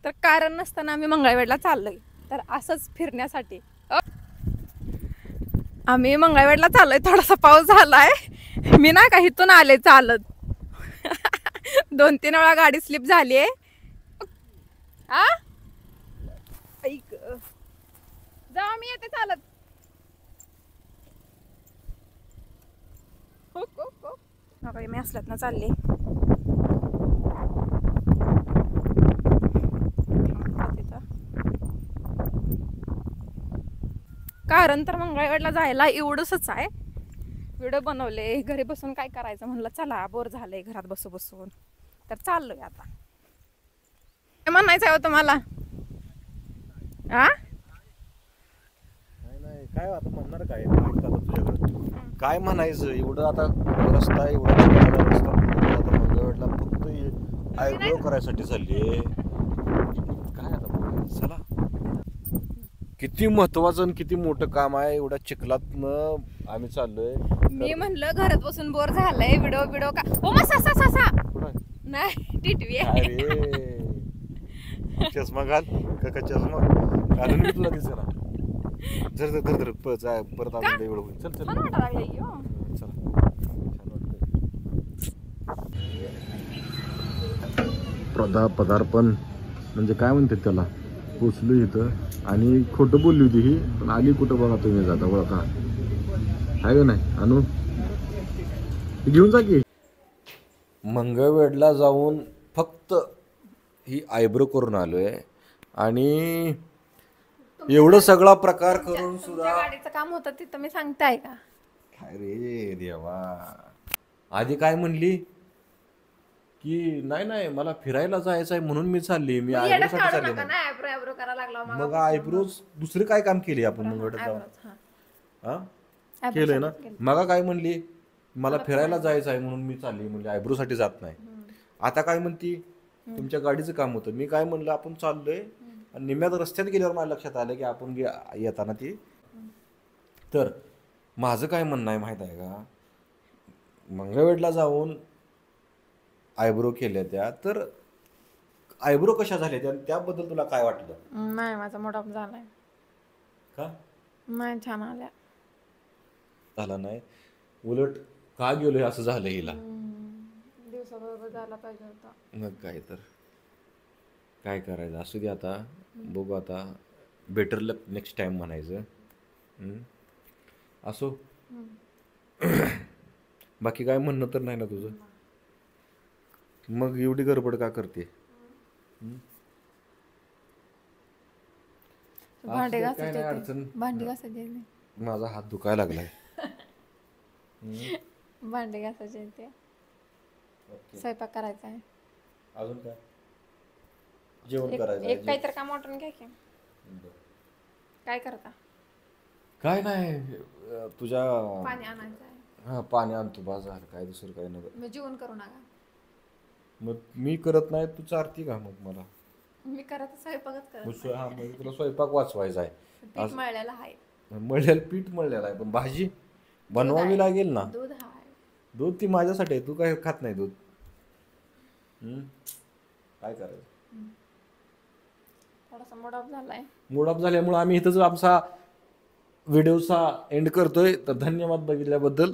तर कारण नसताना आम्ही मंगळवेढला चाललोय. तर असंच फिरण्यासाठी आम्ही मंगळवेढला चाललोय. थोडासा पाऊस झालाय. मी ना का इथून आले चालत. 2-3 वेळा गाडी स्लिप झाली आहे. ऐक जा मी येते चालत. मी असल्यात ना चालले. कारण तर मंगळवेढला जायला एवढंच आहे. व्हिडिओ बनवले, घरी बसून काय करायचं म्हणलं, चला बोर झालंय घरात बसू बसून, तर चाललोय आता. काय म्हणायचं आहे तुम्हाला? काय आता म्हणणार काय तुझ्याकडे काय म्हणायचं? एवढं आता रस्ता एवढा रस्ता मंगळवेढला फक्त आयब्रो करायसाठी चालली. काय आता चला, किती महत्वाचं आणि किती मोठं काम आहे. एवढ्या चिखलातनं आम्ही चाललोय. मी म्हणलं घरात बसून बोर झालंय, व्हिडिओ का हो नाही टिटवी अरे चष्मा घाल काका, चष्मा घालून मी तुला दिसत ना. जर परत आपण एवढं होईल. चल चल चला. पदार्पण म्हणजे काय म्हणतात त्याला, पोचलो इथं आणि खोटं बोलली होती ही, पण आली कुठं बघा तुम्ही जाता ओळखा आहे का नाही. आणू घेऊन जा की. मंगळवेढला जाऊन फक्त ही आयब्रो करून आलोय आणि एवढं सगळा प्रकार करून सुद्धा गाडीचं काम होतं तिथं मी सांगताय का? काय रे देवा, आधी काय म्हणली की नाही मला फिरायला जायचं आहे म्हणून मी चालली, मी आयब्रोसाठी चालली नाही. मग आयब्रो दुसरे काय काम केले आपण मंगळवेढ्यात जाऊन? केलंय ना. मग काय म्हणली, मला फिरायला जायचं आहे म्हणून मी चालली, म्हणजे आयब्रोसाठी जात नाही. आता काय म्हणती, तुमच्या गाडीचं काम होतं. मी काय म्हणलं, आपण चाललोय आणि निम्यात रस्त्यात गेल्यावर मला लक्षात आलं की आपण येताना ती. तर माझं काय म्हणणं आहे माहित आहे का, मंगळवेढला जाऊन आयब्रो केल्या त्या, तर आयब्रो कशा झाल्या त्याबद्दल तुला काय वाटलं? नाही, माझा मूड ऑफ झालाय. का नाही छान आल्या झाला नाही, उलट का गेलोय असं झालं हिला. दिवसाबरोबर झाला पाहिजे होता. मग काय तर काय करायचं, असू दे आता, बघू आता, बेटर लक नेक्स्ट टाइम म्हणायचं. असो. बाकी काय म्हणणं तर नाही ना तुझं? मग एवढी गडबड का करते? भांडी घासायचे, माझा हात दुखायला लागलाय. भांडी घासायचे ते, स्वयंपाक करायचा आहे. अजून काय जेवण करायचं? एक काहीतरी काम वाटून घ्या की. काय करता? काय नाही, तुझ्या पाणी आणायचं आहे. हा पाणी आणतो बाजार, काय दुसरं काय नाही. मी जेवण करू नका. मग मी करत नाही, तू चारती का मग मला? मी करत स्वयंपाकच करत. हा म्हणजे तुला स्वयंपाक वाचवायचा आहे. पीठ मळलेलं आहे. पीठ मळलेलं आहे, पण भाजी बनवावी लागेल ना. दूध आहे. दूध ती माझ्यासाठी आहे, तू काय खात नाही दूध. काय करायचं? थोडासा मूड ऑफ झालाय. मूड ऑफ झाल्यामुळे आम्ही इथंच आमचा व्हिडिओचा एंड करतोय. तर धन्यवाद बघितल्याबद्दल.